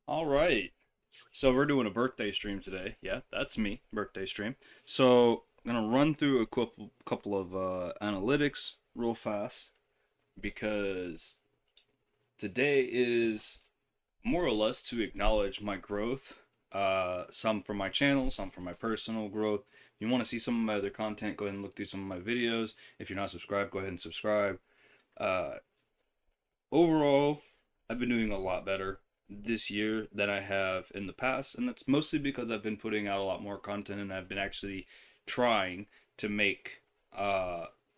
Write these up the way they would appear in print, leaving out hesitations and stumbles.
All right. So we're doing a birthday stream today. Yeah, that's me, birthday stream. So I'm gonna run through a couple of analytics real fast because today is more or less to acknowledge my growth. Some from my channel, some from my personal growth. If you want to see some of my other content, go ahead and look through some of my videos. If you're not subscribed, go ahead and subscribe. Uh, Overall, I've been doing a lot better this year than I have in the past, and that's mostly because I've been putting out a lot more content and I've been actually trying to make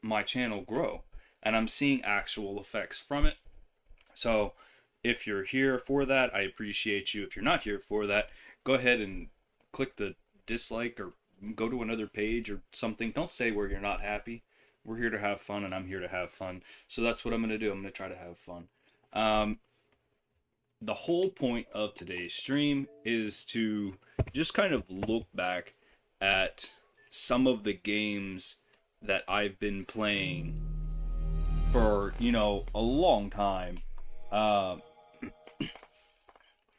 my channel grow, and I'm seeing actual effects from it. So, if you're here for that, I appreciate you. If you're not here for that, go ahead and click the dislike or go to another page or something. Don't stay where you're not happy. We're here to have fun, and I'm here to have fun. So that's what I'm going to do. I'm going to try to have fun. Um, the whole point of today's stream is to just kind of look back at some of the games that I've been playing for, a long time. Uh,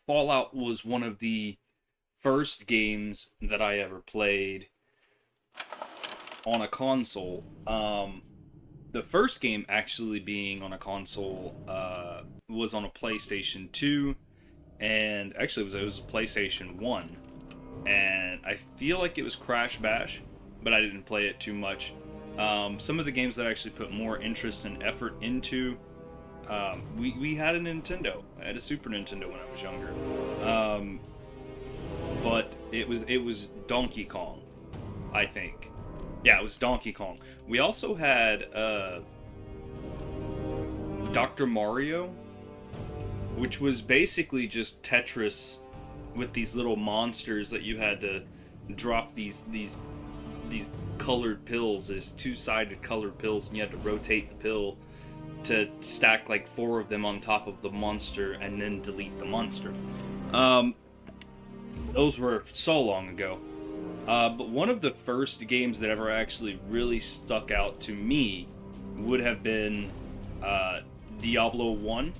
Fallout was one of the first games that I ever played on a console. The first game actually being on a console was on a PlayStation 2, and actually it was a PlayStation 1, and I feel like it was Crash Bash, but I didn't play it too much. Some of the games that I actually put more interest and effort into, we had a Nintendo. I had a Super Nintendo when I was younger, but it was Donkey Kong, I think. Yeah, it was Donkey Kong. We also had Dr. Mario, which was basically just Tetris with these little monsters that you had to drop these colored pills as two-sided colored pills, and you had to rotate the pill to stack like four of them on top of the monster and then delete the monster. Um, those were so long ago. But one of the first games that ever actually really stuck out to me would have been Diablo 1.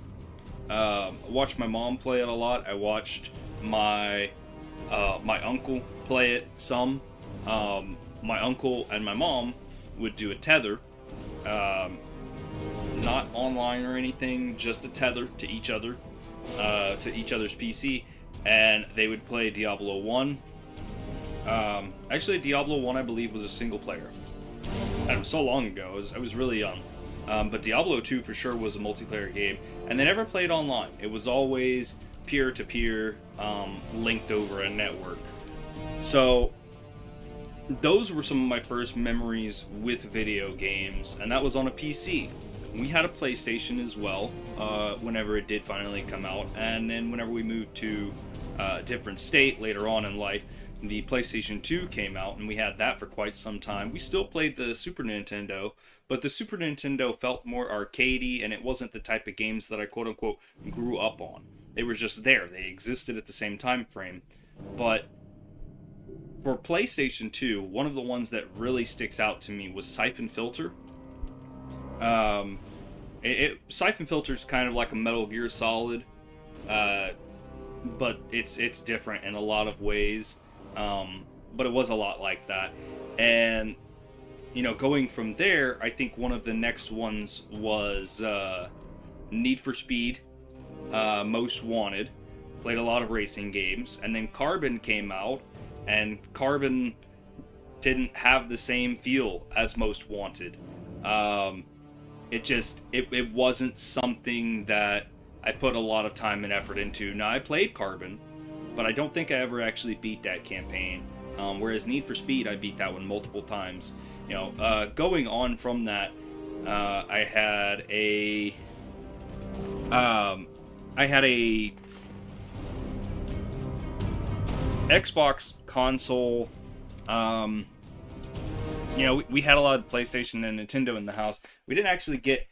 I watched my mom play it a lot. I watched my uncle play it some. My uncle and my mom would do a tether, um, not online or anything, just a tether to each other's PC, and they would play Diablo 1. Actually, Diablo 1, I believe, was a single player. And it was so long ago, I was really young. But Diablo 2 for sure was a multiplayer game, and they never played online. It was always peer-to-peer, linked over a network. So, those were some of my first memories with video games, and that was on a PC. We had a PlayStation as well, whenever it did finally come out, and then whenever we moved to a different state later on in life, the PlayStation 2 came out, and we had that for quite some time. We still played the Super Nintendo, but the Super Nintendo felt more arcadey, and it wasn't the type of games that I quote unquote grew up on. They were just there, they existed at the same time frame. But for PlayStation 2, one of the ones that really sticks out to me was Siphon Filter. Um, Siphon Filter is kind of like a Metal Gear Solid, uh, but it's different in a lot of ways. But it was a lot like that, and going from there, I think one of the next ones was Need for Speed, Most Wanted. Played a lot of racing games, and then Carbon came out, and Carbon didn't have the same feel as Most Wanted. Um, it wasn't something that I put a lot of time and effort into. Now I played Carbon, but I don't think I ever actually beat that campaign. Whereas Need for Speed, I beat that one multiple times. Going on from that, I had um, a Xbox console. Um, we had a lot of PlayStation and Nintendo in the house. We didn't actually get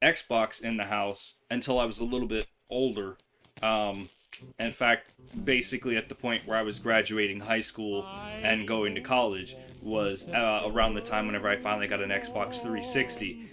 Xbox in the house until I was a little bit older. In fact, basically at the point where I was graduating high school and going to college was around the time whenever I finally got an Xbox 360.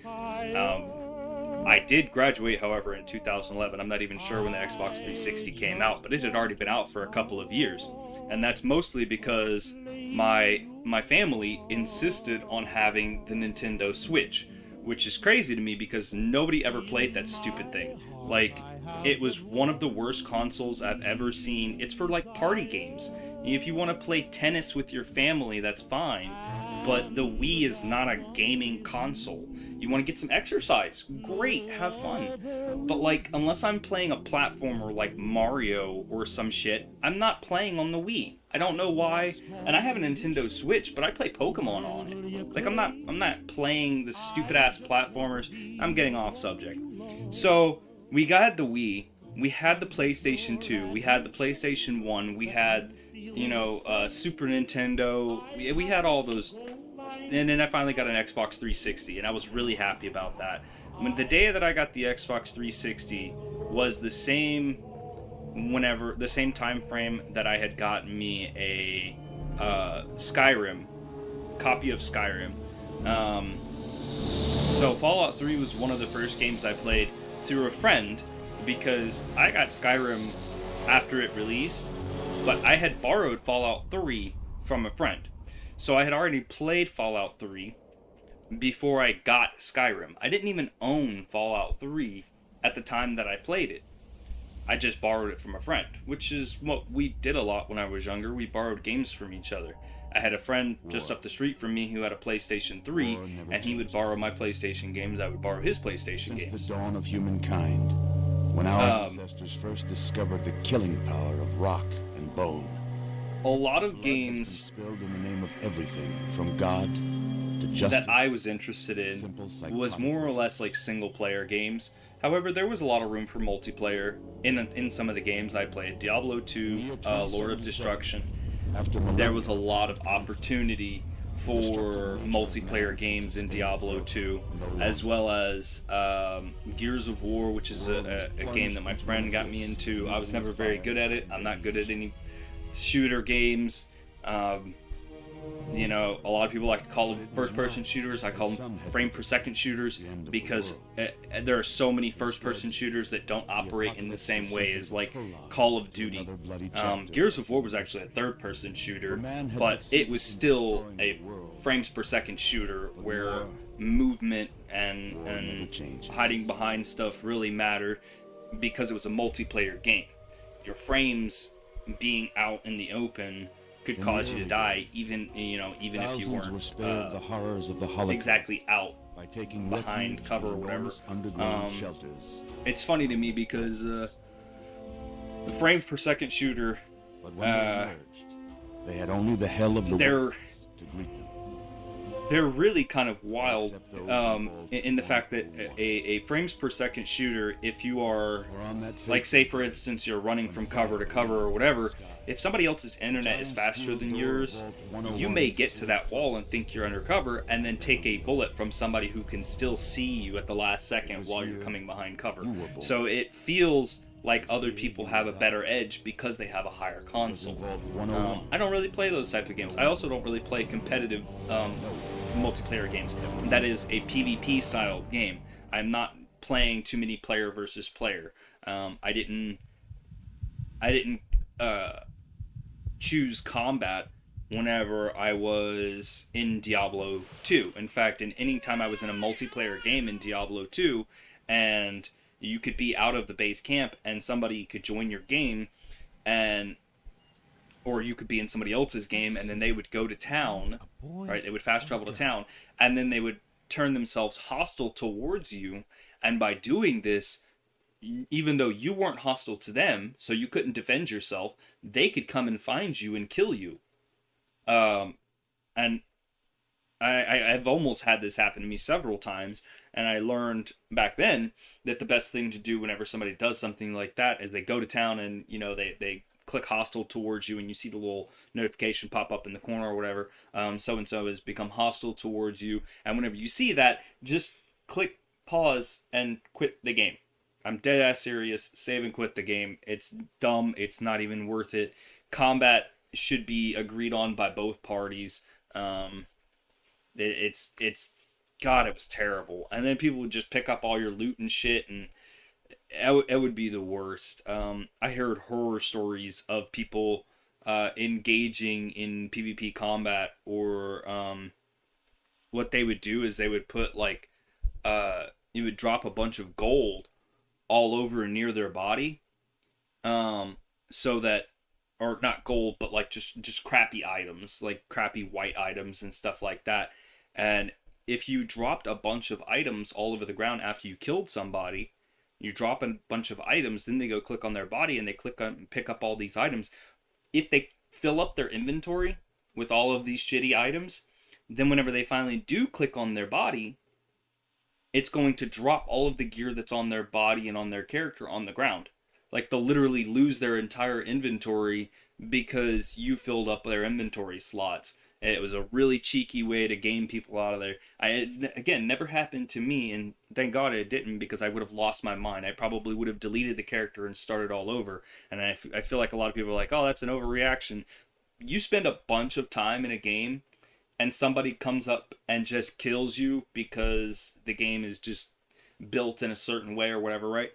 I did graduate, however, in 2011. I'm not even sure when the Xbox 360 came out, but it had already been out for a couple of years. And that's mostly because my family insisted on having the Nintendo Switch, which is crazy to me because nobody ever played that stupid thing. Like, it was one of the worst consoles I've ever seen. It's for like party games. If you want to play tennis with your family, that's fine, but the Wii is not a gaming console. You want to get some exercise, great, have fun. But like, unless I'm playing a platformer like Mario or some shit, I'm not playing on the Wii. I don't know why. And I have a Nintendo Switch, but I play Pokemon on it. Like, I'm not playing the stupid ass platformers. I'm getting off subject. So we got the Wii. We had the PlayStation 2. We had the PlayStation 1. We had, Super Nintendo. We had all those. And then I finally got an Xbox 360, and I was really happy about that. When the day that I got the Xbox 360 was the same time frame that I had gotten me a Skyrim copy of Skyrim. So Fallout 3 was one of the first games I played through a friend, because I got Skyrim after it released, but I had borrowed Fallout 3 from a friend. So I had already played Fallout 3 before I got Skyrim. I didn't even own Fallout 3 at the time that I played it. I just borrowed it from a friend, which is what we did a lot when I was younger. We borrowed games from each other. I had a friend just up the street from me who had a PlayStation 3, and he would borrow my PlayStation games. I would borrow his PlayStation games. Since the dawn of humankind, when our ancestors first discovered the killing power of rock and bone, a lot of games spilled in the name of everything from God to justice, that I was interested in was more or less like single player games. However, there was a lot of room for multiplayer in some of the games I played. Diablo 2, Lord of Destruction. There was a lot of opportunity for multiplayer games in Diablo 2, as well as Gears of War, which is a game that my friend got me into. I was never very good at it. I'm not good at any shooter games. A lot of people like to call them first-person shooters. I call them frame-per-second shooters because there are so many first-person shooters that don't operate in the same way as like Call of Duty. Gears of War was actually a third-person shooter, but it was still a frames-per-second shooter where movement and hiding behind stuff really mattered because it was a multiplayer game. Your frames being out in the open could cause you to die, even if you weren't spared the horrors of the exactly out by taking behind cover or whatever. Shelters. It's funny to me because the frames per second shooter, But when they emerged, they had only the hell of the West to greet them. they're really kind of wild in the fact that a frames per second shooter, if you are, like, say for instance you're running from cover to cover or whatever, if somebody else's internet is faster than yours, you may get to that wall and think you're undercover and then take a bullet from somebody who can still see you at the last second while you're coming behind cover. So it feels like other people have a better edge because they have a higher console. I don't really play those type of games. I also don't really play competitive multiplayer games. That is a PvP style game. I'm not playing too many player versus player. I didn't choose combat whenever I was in Diablo 2. In fact, any time I was in a multiplayer game in Diablo 2 and you could be out of the base camp and somebody could join your game, or you could be in somebody else's game and then they would go to town, right? They would fast travel to town and then they would turn themselves hostile towards you. And by doing this, even though you weren't hostile to them, so you couldn't defend yourself, they could come and find you and kill you. And I've almost had this happen to me several times, and I learned back then that the best thing to do whenever somebody does something like that is they go to town and, they click hostile towards you and you see the little notification pop up in the corner or whatever, so-and-so has become hostile towards you, and whenever you see that, just click pause and quit the game. I'm dead ass serious. Save and quit the game. It's dumb. It's not even worth it. Combat should be agreed on by both parties. It's God, it was terrible. And then people would just pick up all your loot and shit, and it would be the worst. I heard horror stories of people engaging in PvP combat, or what they would do is they would put like you would drop a bunch of gold all over near their body, so that, or not gold, but like just crappy items, like crappy white items and stuff like that. And if you dropped a bunch of items all over the ground after you killed somebody, you drop a bunch of items, then they go click on their body and they click on pick up all these items. If they fill up their inventory with all of these shitty items, then whenever they finally do click on their body, it's going to drop all of the gear that's on their body and on their character on the ground. Like, they'll literally lose their entire inventory because you filled up their inventory slots. It was a really cheeky way to game people out of there. Again, never happened to me, and thank God it didn't, because I would have lost my mind. I probably would have deleted the character and started all over. And I feel like a lot of people are like, oh, that's an overreaction. You spend a bunch of time in a game, and somebody comes up and just kills you because the game is just built in a certain way or whatever, right?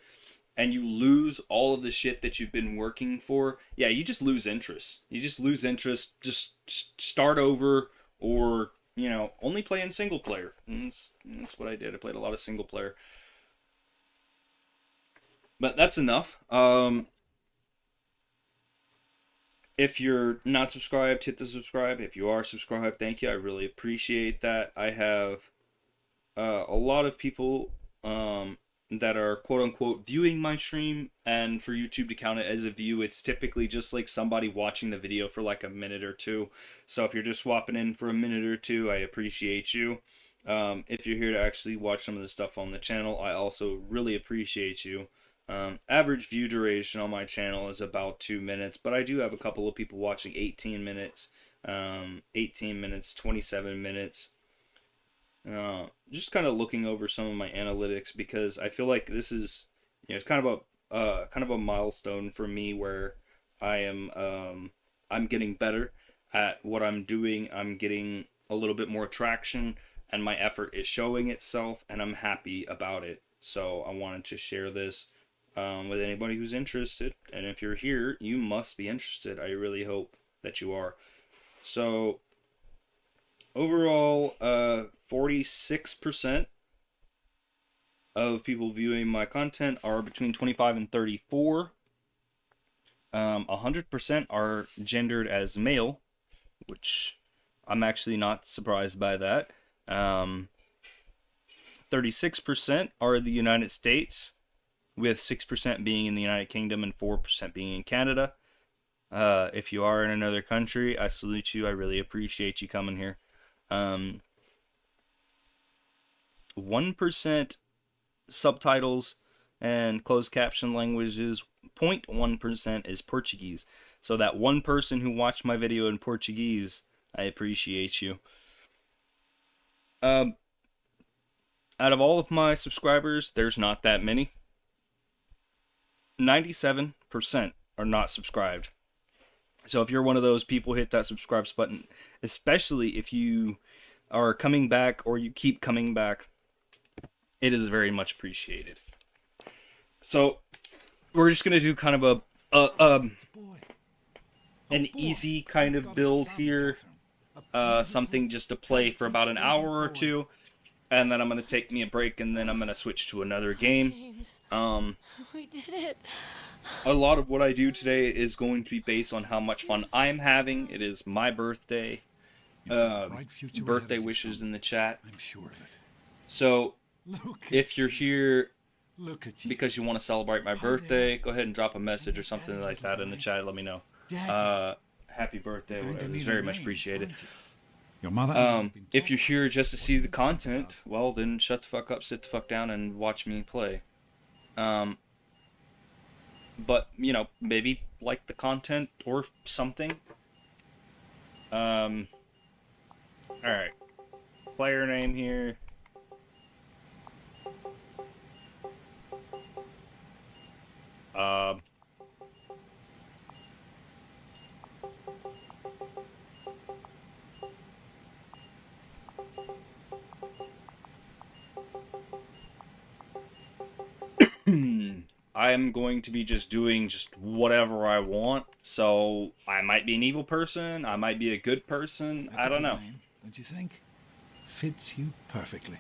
And you lose all of the shit that you've been working for, yeah, you just lose interest. You just lose interest. Just start over, or, only play in single player. And that's what I did. I played a lot of single player. But that's enough. If you're not subscribed, hit the subscribe. If you are subscribed, thank you. I really appreciate that. I have a lot of people that are quote-unquote viewing my stream, and for YouTube to count it as a view, it's typically just like somebody watching the video for like a minute or two. So if you're just swapping in for a minute or two, I appreciate you. If you're here to actually watch some of the stuff on the channel, I also really appreciate you. Average view duration on my channel is about 2 minutes, but I do have a couple of people watching 18 minutes, 18 minutes, 27 minutes. Just kind of looking over some of my analytics, because I feel like this is, it's kind of a milestone for me, where I am I'm getting better at what I'm doing. I'm getting a little bit more traction, and my effort is showing itself, and I'm happy about it. So I wanted to share this with anybody who's interested, and if you're here, you must be interested. I really hope that you are. So overall, 46% of people viewing my content are between 25 and 34. 100% are gendered as male, which I'm actually not surprised by that. 36% are the United States, with 6% being in the United Kingdom and 4% being in Canada. If you are in another country, I salute you. I really appreciate you coming here. 1% subtitles and closed caption languages. 0.1% is Portuguese. So that one person who watched my video in Portuguese, I appreciate you. Out of all of my subscribers, there's not that many. 97% are not subscribed. So if you're one of those people, hit that subscribe button, especially if you are coming back or you keep coming back. It is very much appreciated. So we're just gonna do kind of an easy kind of build here, something just to play for about an hour or two, and then I'm gonna take me a break, and then I'm gonna switch to another game. We did it. A lot of what I do today is going to be based on how much fun I'm having. It is my birthday. Birthday wishes in the chat. I'm sure of it. So Look if you're here Look at you. because you want to celebrate my birthday, go ahead and drop a message or something like that in the chat. Let me know. Happy birthday. Whatever. It's very much appreciated. Your mother. If you're here just to see the content, well, then shut the fuck up, sit the fuck down, and watch me play. But, maybe like the content or something. Alright. Player name here. I am going to be just doing just whatever I want. So I might be an evil person. I might be a good person. That's I a don't good know. name, don't you think? Fits you perfectly.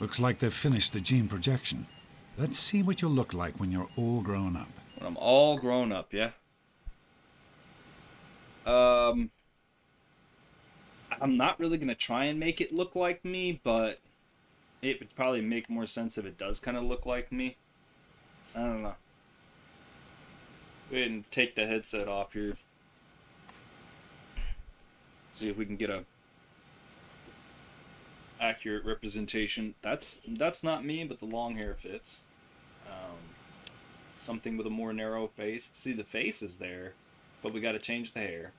Looks like they've finished the gene projection. Let's see what you'll look like when you're all grown up. When I'm all grown up, yeah. Um, I'm not really gonna try and make it look like me, but it would probably make more sense if it does kind of look like me. I don't know. Go ahead and take the headset off here. See if we can get a accurate representation. That's not me, but the long hair fits. Something with a more narrow face. See, the face is there, but we got to change the hair.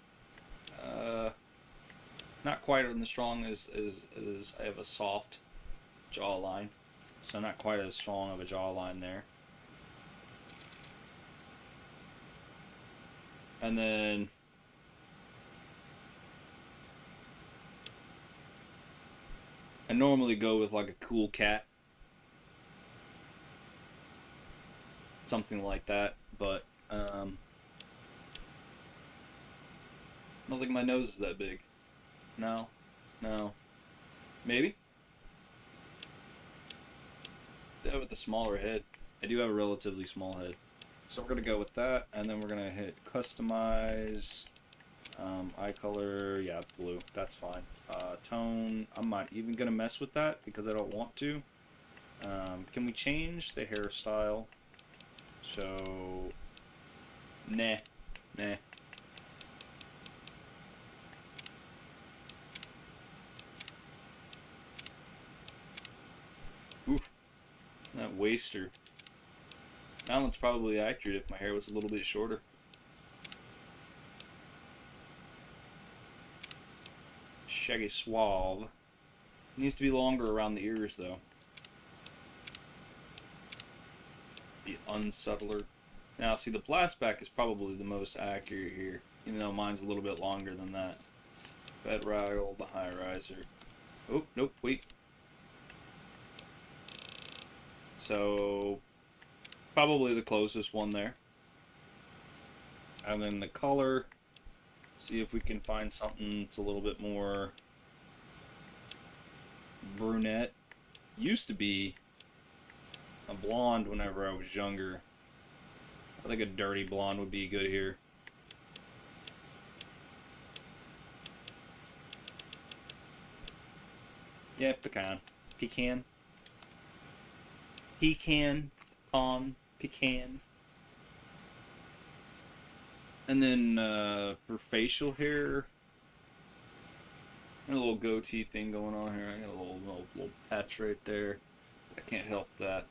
Not quite as strong as I have a soft jawline, so not quite as strong of a jawline there. And then I normally go with like a cool cat, something like that, but I don't think my nose is that big. No, no, maybe. Yeah, with the smaller head. I do have a relatively small head. So we're going to go with that, and then we're going to hit customize, eye color, yeah, blue, that's fine. Tone, I'm not even going to mess with that because I don't want to. Can we change the hairstyle? So, nah. Oof, that waster. That one's probably accurate if my hair was a little bit shorter. Shaggy suave. Needs to be longer around the ears though. Be unsubtler. Now see, the blastback is probably the most accurate here, even though mine's a little bit longer than that. Bedraggle, the high riser. Oh, nope, wait. So probably the closest one there. And then the color, see if we can find something that's a little bit more brunette. Used to be a blonde whenever I was younger. I think a dirty blonde would be good here. Yeah, pecan. Pecan. Pecan. And then for facial hair, a little goatee thing going on here. I got a little patch right there. I can't help that.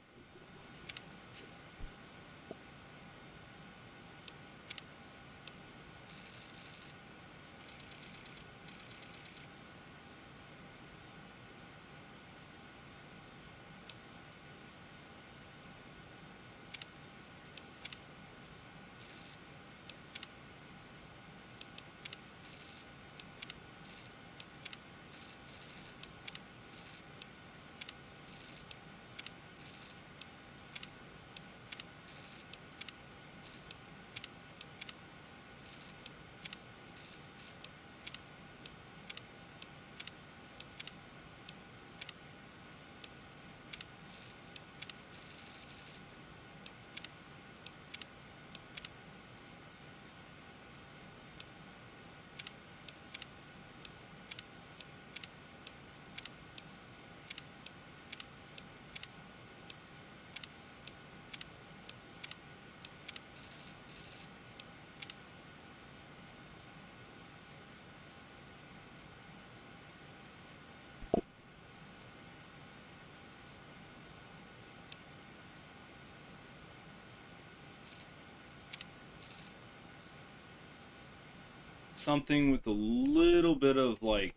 Something with a little bit of like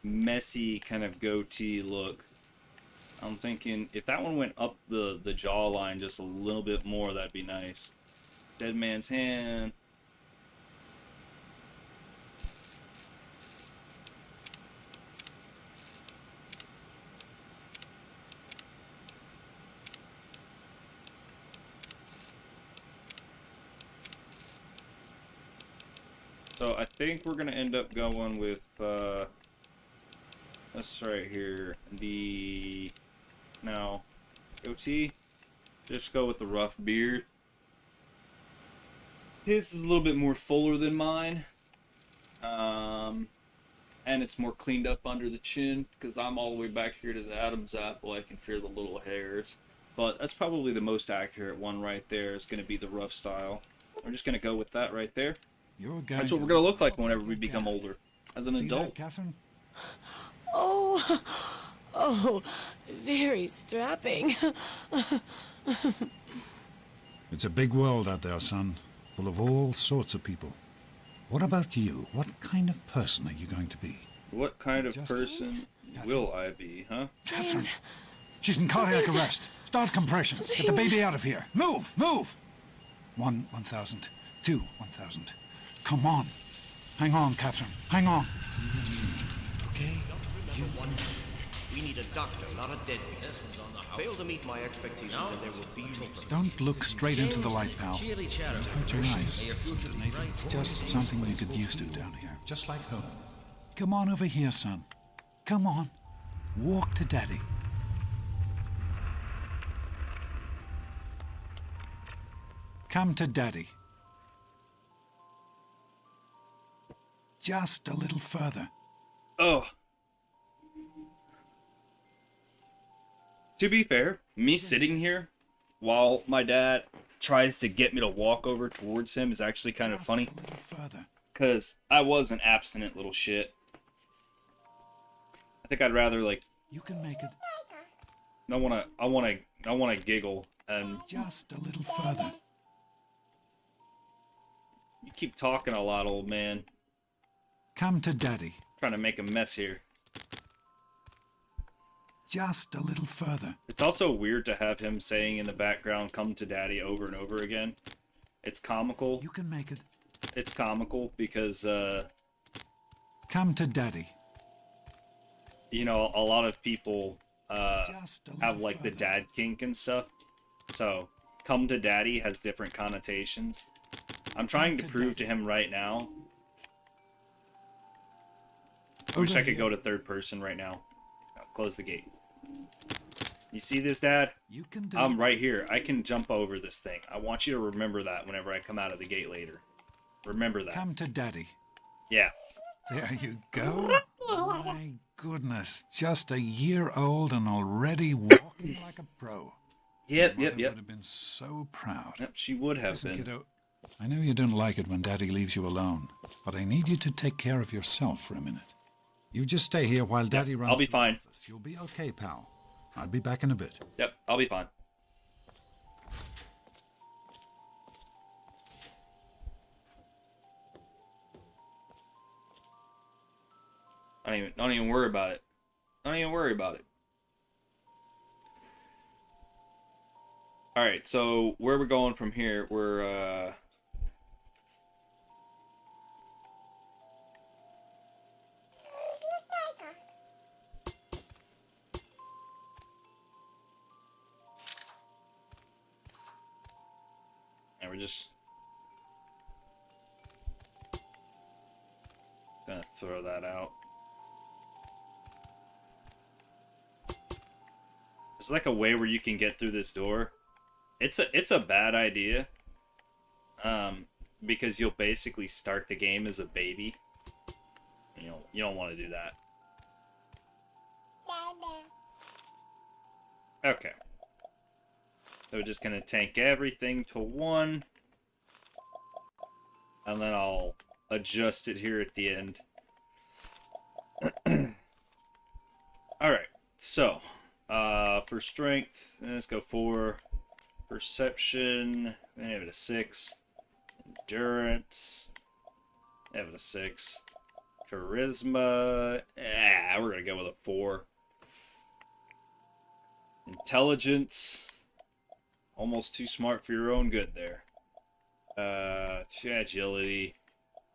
messy kind of goatee look. I'm thinking if that one went up the jawline just a little bit more, that'd be nice. Dead man's hand. So I think we're gonna end up going with this right here. No, goatee. Just go with the rough beard. His is a little bit more fuller than mine. And it's more cleaned up under the chin because I'm all the way back here to the Adam's apple. I can feel the little hairs. But that's probably the most accurate one right there. Is going to be the rough style. We're just going to go with that right there. That's what we're going to look like whenever we become older. As an adult. Catherine? Oh, oh, very strapping. It's a big world out there, son. Full of all sorts of people. What about you? What kind of person are you going to be? What kind of person will I be, huh? Catherine, she's in cardiac arrest. Start compressions. Get the baby out of here. Move, move. 1,000. 2, 1,000. Come on. Hang on, Catherine. Hang on. Okay? You won. We need a doctor, not a deadbeat. Fail to meet my expectations and there will be trouble. Don't look straight into the light, pal. Don't hurt your eyes. It's just something you get used to down here. Just like home. Come on over here, son. Come on. Walk to Daddy. Come to Daddy. Just a little further. Oh. To be fair, me sitting here while my dad tries to get me to walk over towards him is actually kind of funny. Because I was an abstinent little shit. I think I'd rather, like... You can make it. I wanna giggle and... Just a little further. You keep talking a lot, old man. Come to Daddy. Trying to make a mess here. Just a little further. It's also weird to have him saying in the background, "Come to Daddy," over and over again. It's comical. You can make it. It's comical because, Come to Daddy. You know, a lot of people, have, like, the dad kink and stuff. So, "Come to Daddy" has different connotations. I'm trying to prove to him right now. I wish I could go to third person right now. I'll close the gate. You see this, Dad? You can do I'm right here. I can jump over this thing. I want you to remember that whenever I come out of the gate later. Remember that. Come to Daddy. Yeah. There you go. My goodness. Just a year old and already walking like a pro. Yep. Would have been so proud. Yep, she would have Listen, been. Kiddo, I know you don't like it when Daddy leaves you alone, but I need you to take care of yourself for a minute. You just stay here while Daddy runs. I'll be the fine. office. You'll be okay, pal. I'll be back in a bit. Yep, I'll be fine. Don't even worry about it. Don't even worry about it. Alright, so where we're going from here, we're and we're just gonna throw that out. There's like a way where you can get through this door. It's a bad idea. Because you'll basically start the game as a baby. You don't want to do that. Okay. So we're just gonna tank everything to 1. And then I'll adjust it here at the end. Alright, so for strength, let's go 4. Perception, I have it a 6. Endurance, I have it a 6. Charisma, we're gonna go with a 4. Intelligence, almost too smart for your own good there. Agility,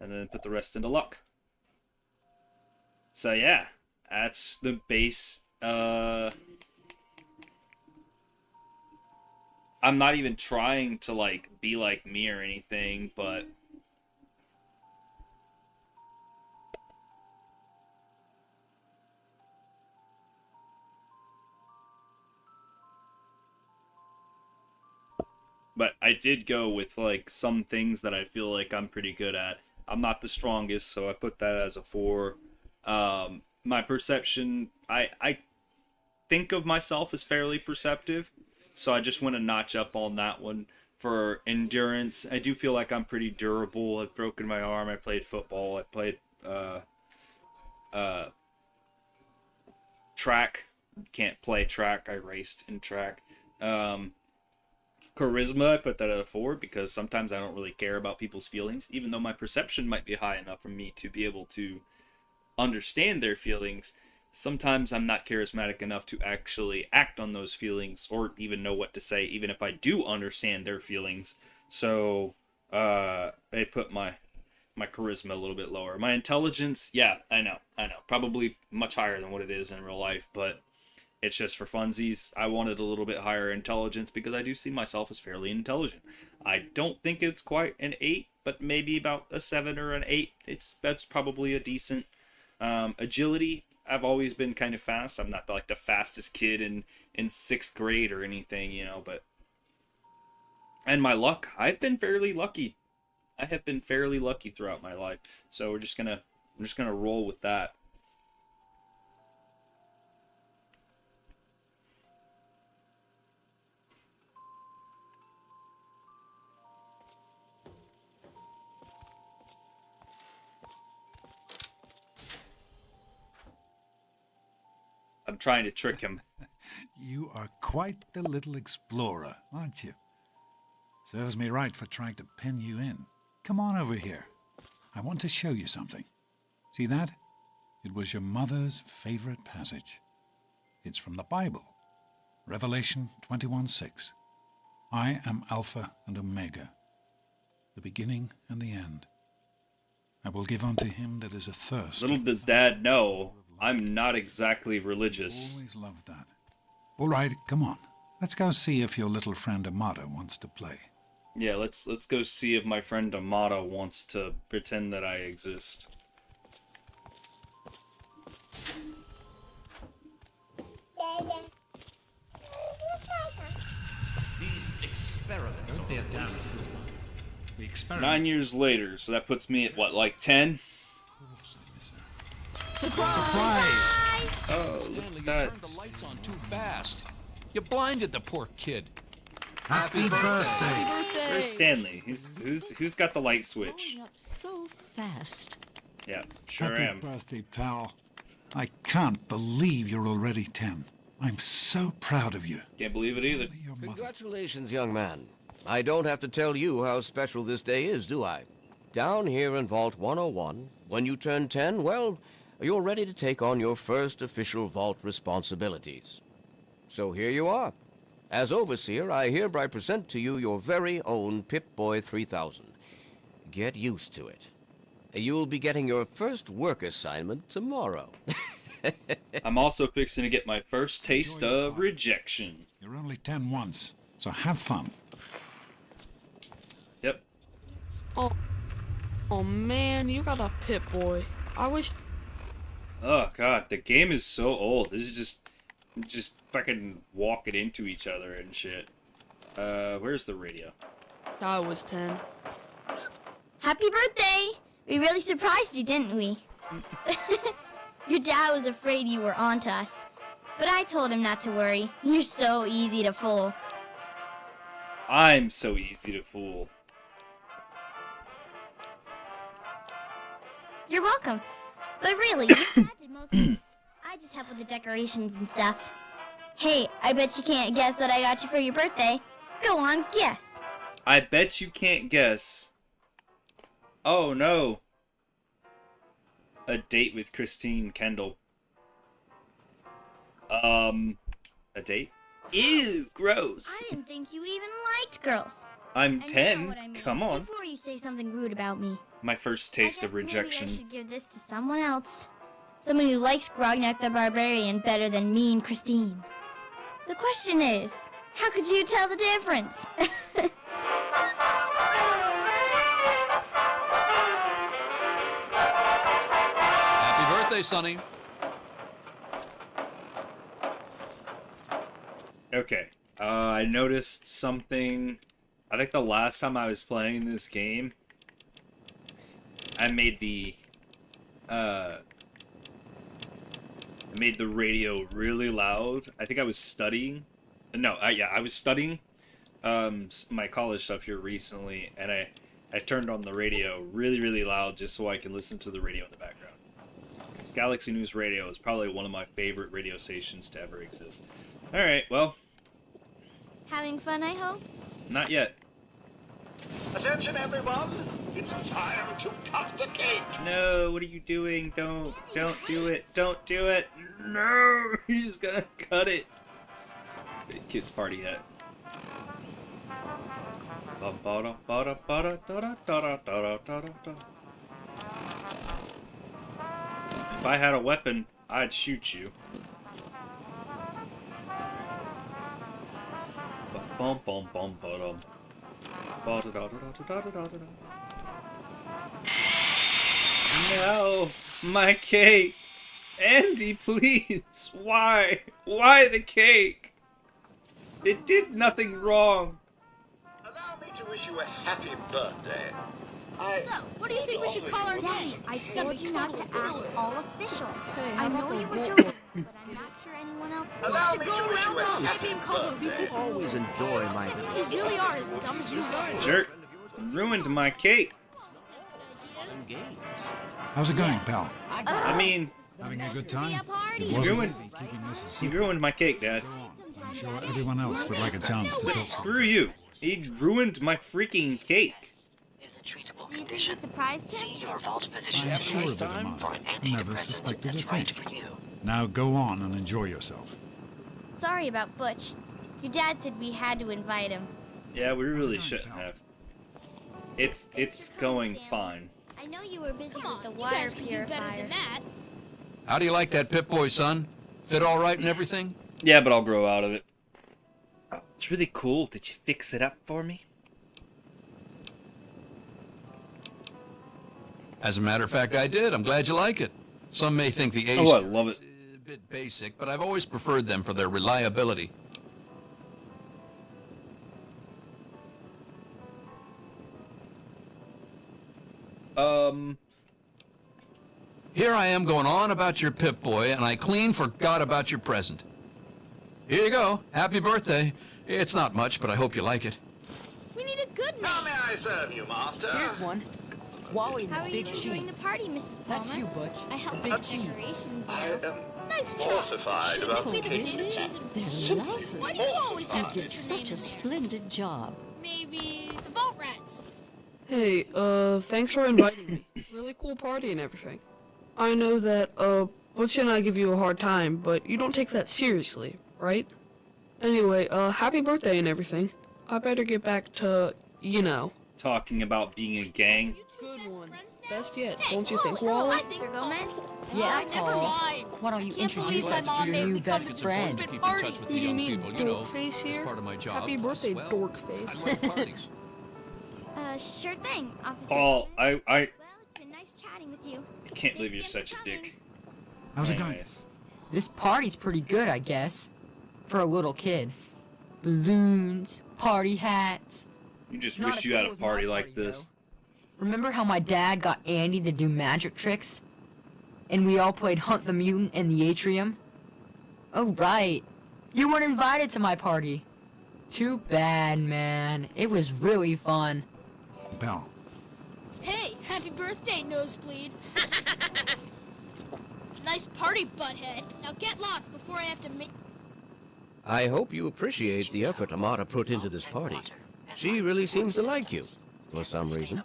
and then put the rest into luck. So yeah, that's the base. I'm not even trying to, like, be like me or anything, but But I did go with like some things that I feel like I'm pretty good at. I'm not the strongest, so I put that as a 4. My perception, I think of myself as fairly perceptive, so I just went a notch up on that one. For endurance, I do feel like I'm pretty durable. I've broken my arm. I played football. I played track. Can't play track. I raced in track. Charisma, I put that at a 4 because sometimes I don't really care about people's feelings, even though my perception might be high enough for me to be able to understand their feelings. Sometimes I'm not charismatic enough to actually act on those feelings or even know what to say, even if I do understand their feelings. So I put my charisma a little bit lower. My intelligence, yeah, I know, probably much higher than what it is in real life, but it's just for funsies. I wanted a little bit higher intelligence because I do see myself as fairly intelligent. I don't think it's quite an 8, but maybe about a 7 or an 8. That's probably a decent. Agility, I've always been kind of fast. I'm not like the fastest kid in 6th grade or anything, but. And my luck, I've been fairly lucky. I have been fairly lucky throughout my life. So I'm just gonna roll with that. I'm trying to trick him. You are quite the little explorer, aren't you? Serves me right for trying to pin you in. Come on over here. I want to show you something. See that? It was your mother's favorite passage. It's from the Bible. Revelation 21:6. I am Alpha and Omega, the beginning and the end. I will give unto him that is athirst. Little does Dad know, I'm not exactly religious. Always loved that. All right, come on. Let's go see if your little friend Amata wants to play. Yeah, let's go see if my friend Amata wants to pretend that I exist. These experiments are wasted. The experiment. 9 years later, so that puts me at what, like 10? Surprise! Oh, look Stanley, at you that. turned the lights on too fast. You blinded the poor kid. Happy birthday! Where's Stanley? Who's got the light switch? Growing up so fast. Yeah, sure Happy am. birthday, pal. I can't believe you're already 10. I'm so proud of you. Can't believe it either. Your mother. Congratulations, young man. I don't have to tell you how special this day is, do I? Down here in Vault 101, when you turn 10, well, you're ready to take on your first official vault responsibilities. So here you are. As Overseer, I hereby present to you your very own Pip-Boy 3000. Get used to it. You'll be getting your first work assignment tomorrow. I'm also fixing to get my first taste Enjoy your of party. rejection. You're only 10 once, so have fun. Yep. Oh man, you got a Pip-Boy. I wish. Oh god, the game is so old. This is just fucking walking into each other and shit. Where's the radio? I was 10. Happy birthday! We really surprised you, didn't we? Your dad was afraid you were onto us, but I told him not to worry. You're so easy to fool. I'm so easy to fool. You're welcome. But really, your dad did most of it. I just help with the decorations and stuff. Hey, I bet you can't guess what I got you for your birthday. Go on, guess. I bet you can't guess. Oh no. A date with Christine Kendall. A date? Ew, gross. I didn't think you even liked girls. I'm And you know 10. what I mean. Come on. Before you say something rude about me. My first I taste guess of rejection. Maybe I should give this to someone else. Someone who likes Grognak the Barbarian better than me and Christine. The question is, how could you tell the difference? Happy birthday, Sonny. Okay. I noticed something I think the last time I was playing this game, I made the radio really loud. I think I was studying. No, I was studying my college stuff here recently, and I turned on the radio really, really loud just so I can listen to the radio in the background. Because Galaxy News Radio is probably one of my favorite radio stations to ever exist. Alright, well. Having fun, I hope? Not yet. Attention, everyone! It's time to cut the cake! No, what are you doing? Don't do it. Don't do it. No, he's gonna cut it. Big kids party hat. If I had a weapon, I'd shoot you. No, my cake. Andy, please. Why? Why the cake? It did nothing wrong. Allow me to wish you a happy birthday. So, what do you think we should call our Daddy, game? I told you not to act all official. Okay, I how know about you the were vote? joking, but I'm not sure anyone else is. Allow me Go to wish around you a all day happy being called a birthday. people. Always enjoy my... You really are as dumb as you sound. Jerk, ruined my cake. How's it going, pal? I mean, Having a good time? Party. It You wasn't ruined- easy keeping this a he secret. ruined my cake, Dad. I'm sure everyone else would like a chance to talk. Screw you. He ruined my freaking cake. Do you think we surprised him? I'm sure of it, Amanda. Never suspected a thing. Now go on and enjoy yourself. Sorry about Butch. Your dad said we had to invite him. Yeah, we really shouldn't have. It's going fine. I know you were busy Come on, with the you water guys can do better purifier. than that. How do you like that Pip-Boy, son? Fit all right and everything? Yeah, but I'll grow out of it. Oh, it's really cool. Did you fix it up for me? As a matter of fact, I did. I'm glad you like it. Some may think the Ace Oh, I love it. is a bit basic, but I've always preferred them for their reliability. Here I am going on about your Pip-Boy, and I clean forgot about your present. Here you go. Happy birthday. It's not much, but I hope you like it. We need a good name. How may I serve you, Master? Here's one. Wally How are the you big enjoying the cheese. party, Mrs. Palmer? That's you, Butch. I helped The with big cheese. decorations. I you know. am Nice try. mortified Should about we the make cake. potato cheese and They're lovely. why do you always have to You put did your such name a in splendid job. there? Maybe the Vault Rats. Hey, thanks for inviting me. Really cool party and everything. I know that, Butch and I give you a hard time, but you don't take that seriously, right? Anyway, happy birthday and everything. I better get back to, you know. Talking about being a gang. Good Best one. friends now? Best yet, Hey, don't you think, Wally, Wally? I think Mr. Gomez? Yeah, never Paul. mind. Why don't you I can't introduce believe us my to mom your made new me come best to this friend? stupid Keep in party. touch with the Who do you young mean, people, you know. dork face here? It's part of my job. Happy birthday, Swell. dork face. I like parties. Sure thing, Officer. Paul, Gomez. I Well, it's been nice chatting with you. can't believe you're such a dick. How's it going? Anyways. This party's pretty good, I guess. For a little kid. Balloons, party hats. You just Not wish as you had cool a as my party like this. though. Remember how my dad got Andy to do magic tricks? And we all played Hunt the Mutant in the atrium? Oh, right. You weren't invited to my party. Too bad, man. It was really fun. Pal, Hey, happy birthday, Nosebleed. Nice party, butthead. Now get lost before I have to make... I hope you appreciate the effort Amada put into this party. She really seems to like you, for some reason.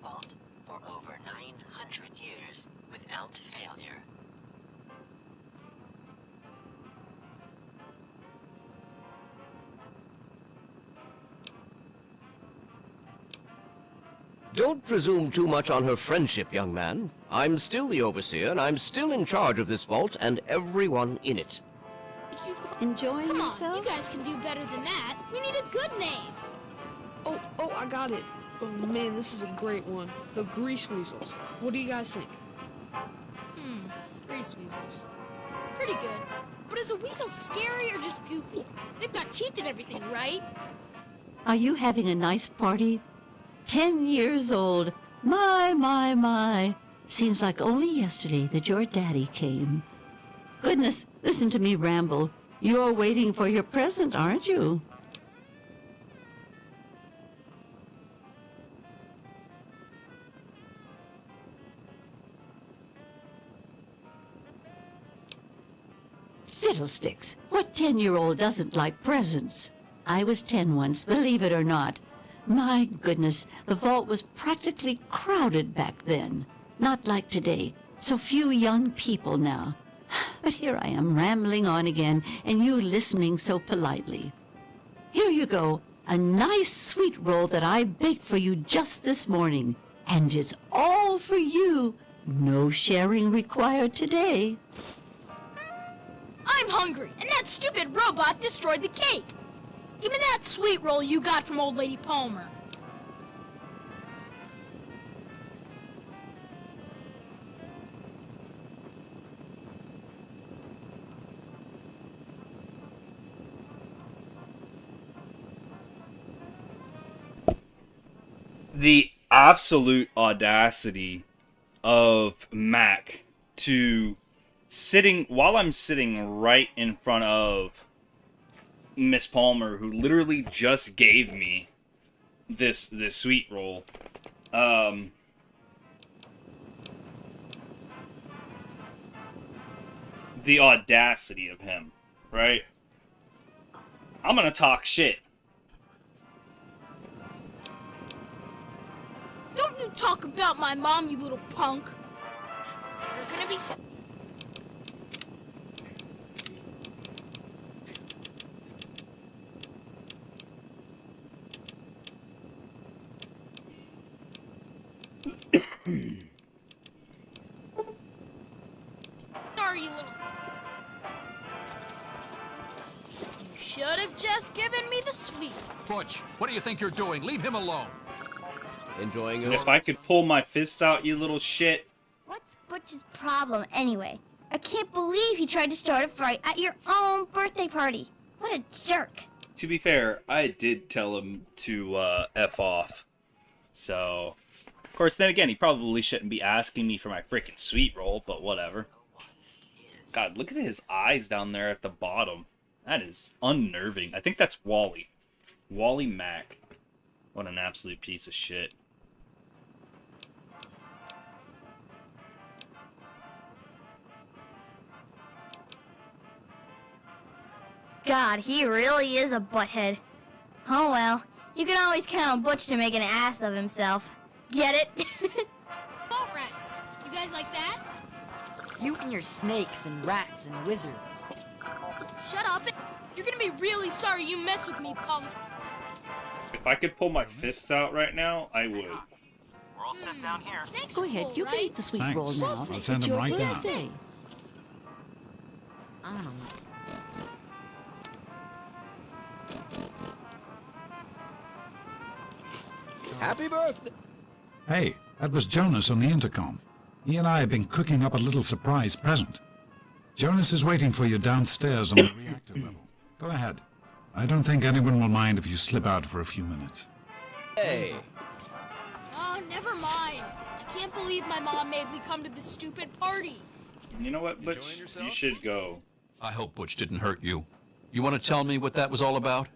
For over 900 years without failure. Don't presume too much on her friendship, young man. I'm still the overseer, and I'm still in charge of this vault and everyone in it. Enjoying Come on, yourself? you guys can do better than that. We need a good name. Oh, I got it. Oh man, this is a great one. The Grease Weasels. What do you guys think? Grease weasels. Pretty good. But is a weasel scary or just goofy? They've got teeth and everything, right? Are you having a nice party? 10 years old. My. Seems like only yesterday that your daddy came. Goodness, listen to me ramble. You're waiting for your present, aren't you? Fiddlesticks! What 10-year-old doesn't like presents? I was 10 once, believe it or not. My goodness, the vault was practically crowded back then. Not like today. So few young people now. But here I am rambling on again, and you listening so politely. Here you go, a nice sweet roll that I baked for you just this morning. And it's all for you. No sharing required today. I'm hungry, and that stupid robot destroyed the cake. Give me that sweet roll you got from old lady Palmer. The absolute audacity of Mac to while I'm sitting right in front of Miss Palmer, who literally just gave me this sweet roll. The audacity of him, right? I'm gonna talk shit. Don't you talk about my mom, you little punk. You're gonna be... Sorry, you little... You should have just given me the sweet. Butch, what do you think you're doing? Leave him alone. Enjoying And it? if I could pull my fist out, you little shit. What's Butch's problem anyway? I can't believe he tried to start a fight at your own birthday party. What a jerk. To be fair, I did tell him to F off. So, of course, then again, he probably shouldn't be asking me for my freaking sweet roll, but whatever. God, look at his eyes down there at the bottom. That is unnerving. I think that's Wally. Wally Mack. What an absolute piece of shit. God, he really is a butthead. Oh well, you can always count on Butch to make an ass of himself. Get it? Vault rats. You guys like that? You and your snakes and rats and wizards. Shut up. You're gonna be really sorry you messed with me, punk. If I could pull my fists out right now, I would. We're all set down here. Snakes Go are ahead, cool, you can right? eat the sweet Thanks. roll now. I'll send It's him your right down. birthday. I don't know. Happy birthday! Hey, that was Jonas on the intercom. He and I have been cooking up a little surprise present. Jonas is waiting for you downstairs on the reactor level. Go ahead. I don't think anyone will mind if you slip out for a few minutes. Hey! Oh, never mind. I can't believe my mom made me come to this stupid party. You know what, Butch? You should go. I hope Butch didn't hurt you. You want to tell me what that was all about?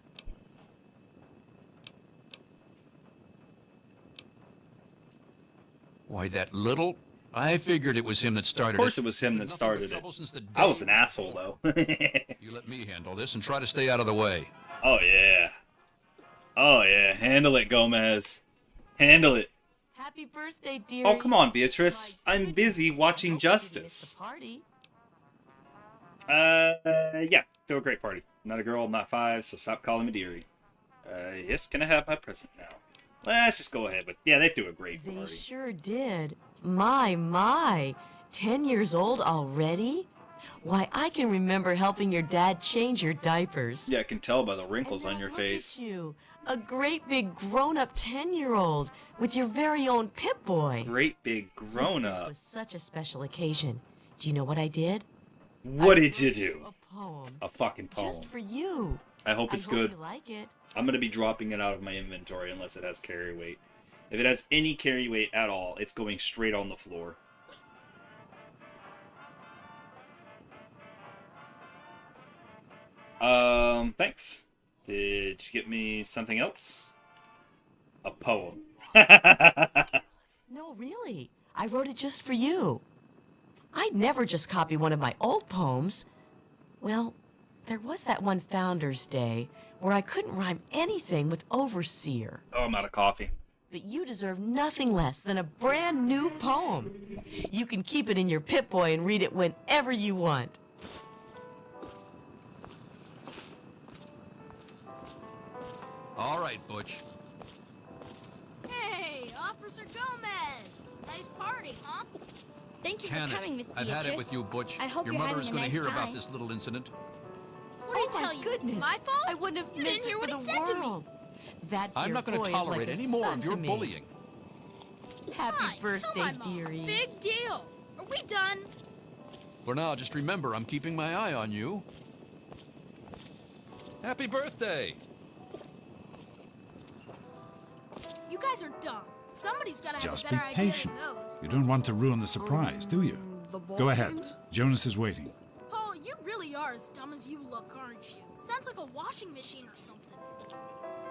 Why, that little... I figured it was him that started it. Of course it was him that started it. I was an asshole, though. You let me handle this and try to stay out of the way. Oh, yeah. Oh, yeah. Handle it, Gomez. Handle it. Happy birthday, dear. Oh, come on, Beatrice. I'm busy watching Justice. Yeah. Still a great party. Not a girl, I'm not 5, so stop calling me dearie. Yes, can I have my present now? Let's just go ahead, but yeah, they threw a great They party. sure did. My. 10 years old already? Why, I can remember helping your dad change your diapers. Yeah, I can tell by the wrinkles And on your now face. Look at you, a great big grown-up 10-year-old with your very own Pip-Boy. Great big Since grown This up. was such a special occasion. Do you know what I did? What I did you wrote do? A poem. A fucking poem. Just for you. I hope it's good. You like it. I'm going to be dropping it out of my inventory unless it has carry weight. If it has any carry weight at all, it's going straight on the floor. Thanks. Did you get me something else? A poem. No, really. I wrote it just for you. I'd never just copy one of my old poems. Well, there was that one Founder's Day where I couldn't rhyme anything with overseer. Oh, I'm out of coffee. But you deserve nothing less than a brand new poem. You can keep it in your Pip-Boy and read it whenever you want. All right, Butch. Hey, Officer Gomez! Nice party, huh? Thank you Can for coming, it? Miss Beatrice. I've had it with you, Butch. I hope Your you're mother having is a going to nice hear about time. this little incident. What did he tell you? Goodness. It's my fault? I wouldn't have You missed didn't hear it what for he the said to me. world. That I'm dear not going boy to is tolerate like a any more son of your to me. bullying. Happy Fine, tell birthday, my mom. dearie. Big deal. Are we done? For now, just remember, I'm keeping my eye on you. Happy birthday! You guys are dumb. Somebody's gotta have Just a be better idea patient. than those. You don't want to ruin the surprise, do you? The Go ahead. volumes? Jonas is waiting. Paul, you really are as dumb as you look, aren't you? Sounds like a washing machine or something.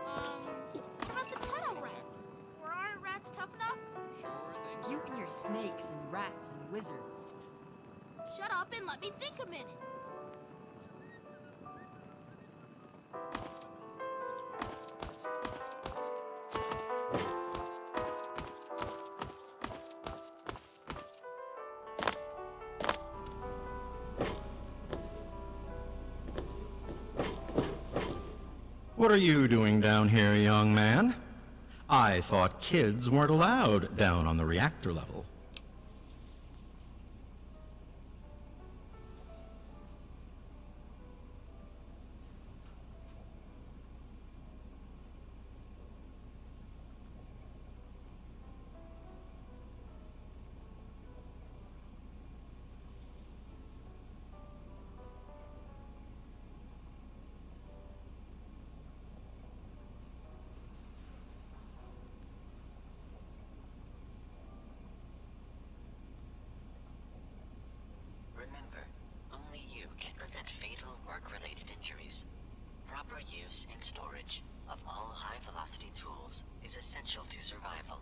What about the tunnel rats? Or aren't rats tough enough? You and your snakes and rats and wizards. Shut up and let me think a minute. What are you doing down here, young man? I thought kids weren't allowed down on the reactor level. Remember, only you can prevent fatal work-related injuries. Proper use and storage of all high-velocity tools is essential to survival.